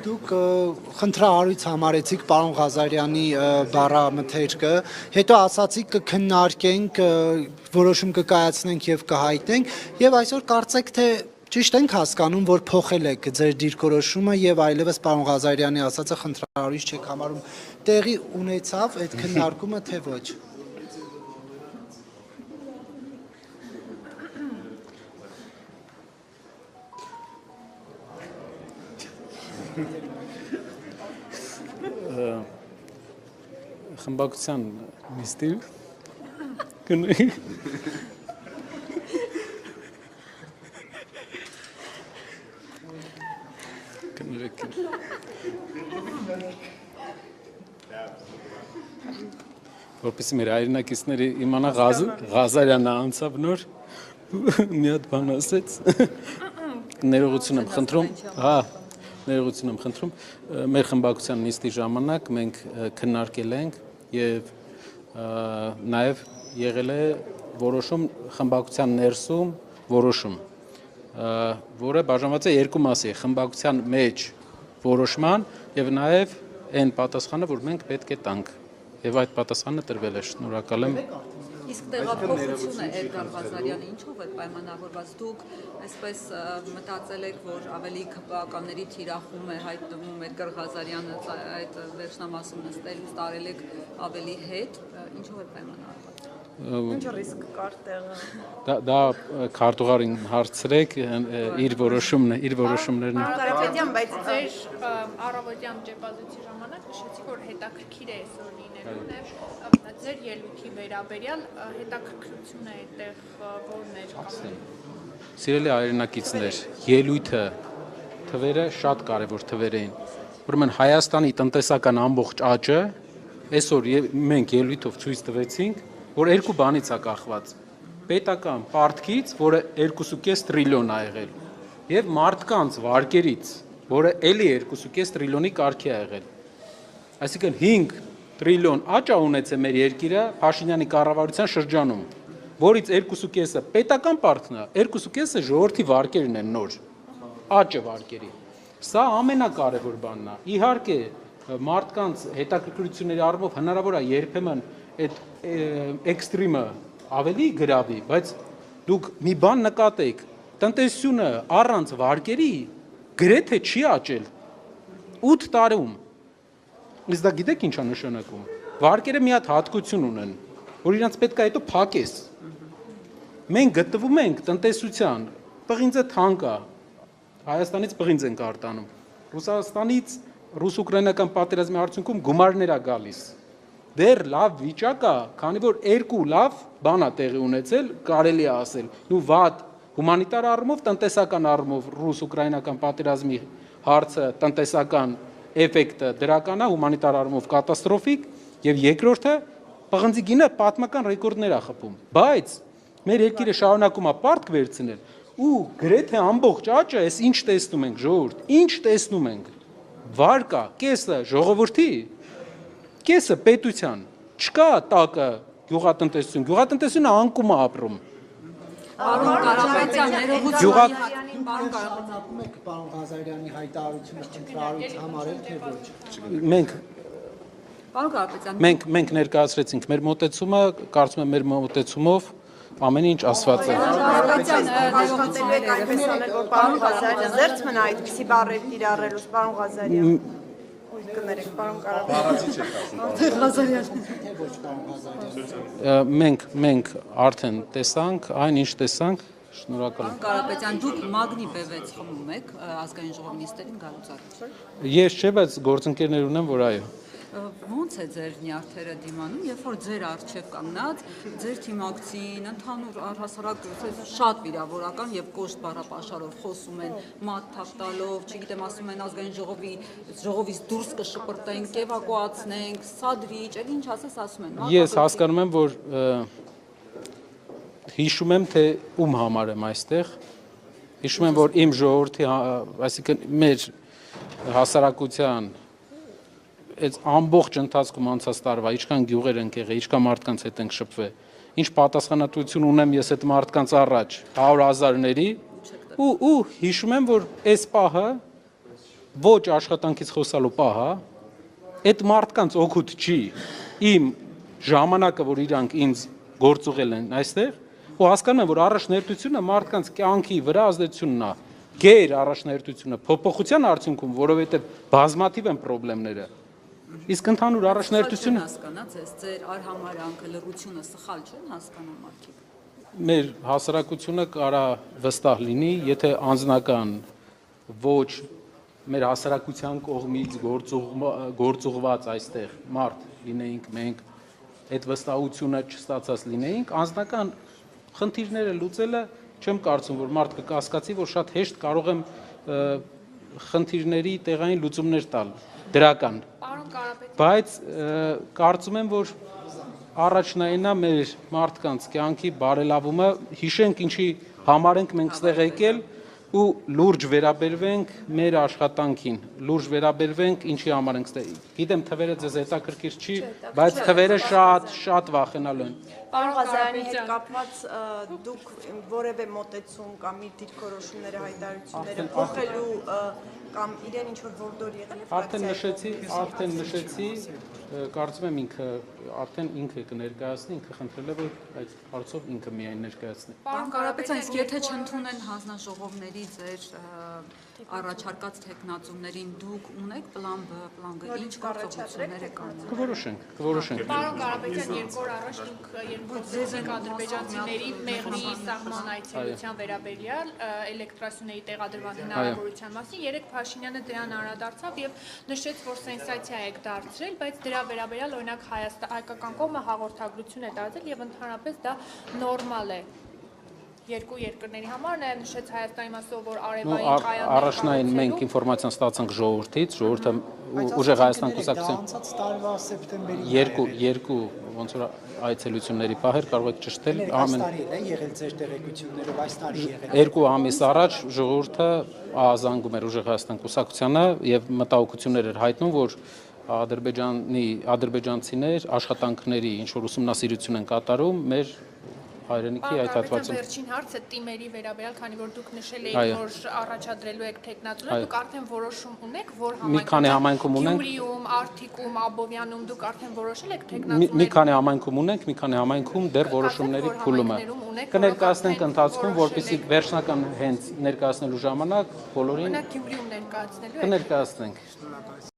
դուք խնդրահարույց համարեցիք պարոն Ղազարյանի բառամթերքը, հետո ասացիք կքննարկենք, որոշում կկայացնենք եւ կհայտնենք, եւ այսօր կարծեք թե ճիշտ ենք հասկանում, որ փոխել եք ձեր դիրքորոշումը եւ այլևս պարոն Ղազարյանի ասածը խնդրահարույց չեք համարում, տեղի ունեցավ այդ քննարկումը թե ոչ։ Խմբակցության նիստի որպեսզի մեր հայրենակիցները իմանա Ղազարյանը անցավ նոր մի հատ բան ասեց ներողություն եմ խնդրում ներողություն եմ խնդրում մեր խմբակցության նիստի ժամանակ մենք քննարկել ենք եւ նաեւ եղել է որոշում խմբակցության ներսում որոշում որը բաժանված է երկու մասի խմբակցության մեջ որոշման եւ նաեւ այն պատասխանը որ մենք պետք է տանք եւ այդ պատասխանը տրվել է շնորհակալ եմ Իսկ տեղափոխությունը Էդգար Ղազարյանը ինչով է պայմանավորված դուք այսպես մտածել եք որ ավելի քպականների թիրախում է հայտնվում Էդգար Ղազարյանը այդ վերջնամասում նստելուց տարել եք ավելի հետ ինչով է պայմանավորված Ինչ ռիսկ կար տեղը դա քարտուղարին հարցրեք իր որոշումներն Կարապետյան բայց ձեր առավոտյան ճեպազույցի ժամանակ նշեցիք որ հետաքրքիր է այսօր լինելու նաև ձեր ելույթի վերաբերյալ հետաքրքրությունը այդտեղ որն էր Սիրելի հայրենակիցներ ելույթը թվերը շատ կարևոր թվեր էին ուրեմն Հայաստանի տնտեսական ամբողջ աճը այսօր մենք ելույթով ցույց տվեցինք որ երկու բանից է կախված պետական պարտքից որը 2.5 տրիլիոն է եղել եւ մարդկանց վարկերից որը էլի 2.5 տրիլիոնի կարգի է եղել այսինքն 5 տրիլիոն աճ է ունեցել մեր երկիրը Փաշինյանի կառավարության շրջանում որից 2.5-ը պետական պարտքն է 2.5-ը ժողովրդի վարկերն են նոր աճը վարկերի սա ամենակարևոր բանն է իհարկե մարդկանց հետաքրքրությունների առումով հնարավոր է երբեմն այդ էքստրեմը ավելի գրավի, բայց դուք մի բան նկատեք, տնտեսությունը առանց վարկերի գրեթե չի աճել 8 տարում։ Իսկ դա գիտեք ինչ է նշանակում։ Վարկերը մի հատ հատկություն ունեն, որ իրանց պետք է հետո փակես։ Մենք գտնվում ենք տնտեսության, պղինձը թանկ է, Հայաստանից պղինձ ենք արտանում, Ռուսաստանից ռուս-ուկրաինական պատերազմի արդյունքում գումարներ է գալիս։ Դեռ լավ վիճակ է, քանի որ երկու լավ բան է տեղի ունեցել, կարելի է ասել։ Ու վատ հումանիտար առումով, տնտեսական առումով ռուս-ուկրաինական պատերազմի հարցը, տնտեսական էֆեկտը դրական է, հումանիտար առումով կատաստրոֆիկ, եւ երկրորդը պղնձի գինը պատմական ռեկորդներ է խփում։ Բայց մեր երկիրը շարունակում է պարտք վերցնել ու գրեթե ամբողջ աճը էս ինչ տեսնում ենք ժողովուրդ, ինչ տեսնում ենք։ Վարկա, կեսը ժողովրդի Կեսը պետության, չկա տակը գյուղատնտեսությունը անկում է ապրում։ Պարոն Կարապետյան, ներողություն Պարոն Կարապետյան, եք պարոն Ղազարյանի հայտարարությունը խնդրահարույց համարել թե ոչ։ Պարոն Կարապետյան, մենք ներկայացրեցինք մեր մոտեցումը, կարծում եմ մեր մոտեցումով ամեն ինչ ասված է։ աշխատելու եք այնպես անել, որ պարոն Ղազարյանը զերծ մնա այդպիսի բառեր կիրառելուց, պարոն Ղազարյան։ Կներեք, պարոն Կարապետյան։ Մենք արդեն տեսանք, այն ինչ տեսանք, շնորհակալ եմ։ Պարոն Կարապետյան, դուք Մագնի B6 խմում եք ազգային ժողովի նիստերին գալուց առաջ։ Ես չէ, բայց գործընկերներ ունեմ, որ այո։ Ոնց է ձեր նյարդերը դիմանում, երբ որ ձեր առջև կանգնած, ձեր թիմակցին, ընդհանուր առհասարակ շատ վիրավորական եւ կոշտ բառապաշարով խոսում են, մատ թափտալով, չգիտեմ, ասում են ազգային ժողովից դուրս կշպրտենք, էվակուացնենք, սադրիչ, էլ ինչ ասես ասում են։ Ես հասկանում եմ, որ հիշում եմ, թե ում համար եմ այստեղ։ Հիշում եմ, որ իմ ժողովրդի, այսինքն մեր հասարակության Այս ամբողջ ընթացքում անցած տարվա ինչքան գյուղեր ենք եղել, ինչքան մարդկանց հետ ենք շփվել, ինչ պատասխանատվություն ունեմ ես այդ մարդկանց առաջ 100,000-ների ու հիշում եմ, որ այս պահը ոչ աշխատանքից խոսալու պահը, այդ մարդկանց օգուտ չի իմ ժամանակը, որ իրանք ինձ գործուղել են այստեղ, ու հասկանում եմ, որ առաջնահերթությունը մարդկանց կյանքի վրա ազդեցությունն է, գեր առաջնահերթությունը փոփոխության արդյունքում, որովհետև բազմաթիվ են խնդիրները։ Իսկ ընդհանուր առաջնահերթությունը հասկանաց, ձեր արհամարանքը, լռությունը սխալ չեն հասկանում մարդիկ։ մեր հասարակությունը կարա վստահ լինի, եթե անձնական ոչ մեր հասարակության կողմից գործուղված այստեղ մարդ լինեինք մենք, այդ վստահությունը չստացած լինեինք, անձնական խնդիրները լուծելը չեմ կարծում, որ մարդ կկասկածի, որ շատ հեշտ կարող եմ խնդիրների տեղային լուծումներ տալ, դրական։ Պարոն Կարապետյան, Բայց կարծում եմ, որ առաջնայինա մեր մարդկանց կյանքի բարելավումը, հիշենք ինչի համար ենք մենք ստեղ եկել ու լուրջ վերաբերվենք մեր աշխատանքին, լուրջ վերաբերվենք ինչի համար ենք ստեղ։ Գիտեմ թվերը ձեզ հետաքրքիր չի, բայց թվերը շատ վախենալու են։ Պարոն Ղազարյանի հետ կապված դուք որևէ մոտեցում կամ իր դիրքորոշումները, հայտարարությունները փոխելու կամ իրեն ինչ-որ որդոր եղել է Արդեն նշեցի, կարծում եմ ինքը կներկայացնի, ինքը խնդրել է, որ այդ հարցով ինքը միայն ներկայացնի։ Պարոն Կարապետյան, իսկ եթե չընդունեն հանձնաժողովների ձեր առաջարկած թեկնածուներին, դուք ունեք պլան B, պլան G, ինչ գործողություններ եք անում։ Կորոշենք։ Պարոն Կարապետյան, 2 օր առաջ դուք երկու ադրբեջանցիների մեղրի սահման այցելության վերաբերյալ էլեկտրասյուների տեղադրման հնարավորության մասին երեք Փաշինյանը դրան անդրադարձավ եւ նշեց, որ սենսացիա եք դարձրել, բայց դրա վերաբերյալ օրինակ հայկական կողմը հաղորդագրություն է տարածել եւ ընդհանրապես դա նորմալ է երկու երկրների համար, նա նշեց Հայաստանի մասով, որ արևային կայաններ Առաջնային մենք ինֆորմացիան ստացանք ժողովրդից, ժողովուրդը ուժեղ Հայաստան կուսակցության անցած տարվա սեպտեմբերի երկու ոնց որ այցելությունների պահեր կարող եք ճշտել ամեն տարի է եղել ձեր տեղեկություններով այս տարի եղել։ երկու ամիս առաջ ժողովուրդը ահազանգում էր ուժեղ Հայաստան կուսակցությանը եւ մտահոգություններ էր հայտնում, որ ադրբեջանցիներ աշխատանքների ինչ որ ուսումնասիրություն են կատարում մեր հայրենիքի այդ հատվածում։ Վերջին հարցը թիմերի վերաբերյալ, քանի որ դուք նշել եք, որ առաջադրելու եք տեխնատուրը, դուք արդեն որոշում ունեք, որ Մի քանի համայնքում ունենք։ Գյումրիում, Արթիկում, Աբովյանում դուք արդեն որոշել եք տեխնատուրը։ Մի քանի համայնքում ունենք, մի քանի համայնքում դեռ որոշումների փուլում է։ Կներկայացնենք ընթացքում, որպեսզի վերջնական հենց ներկայացնելու ժամանակ բոլորին Գյումրիում ներկայացնելու եք։ կներկայացնենք։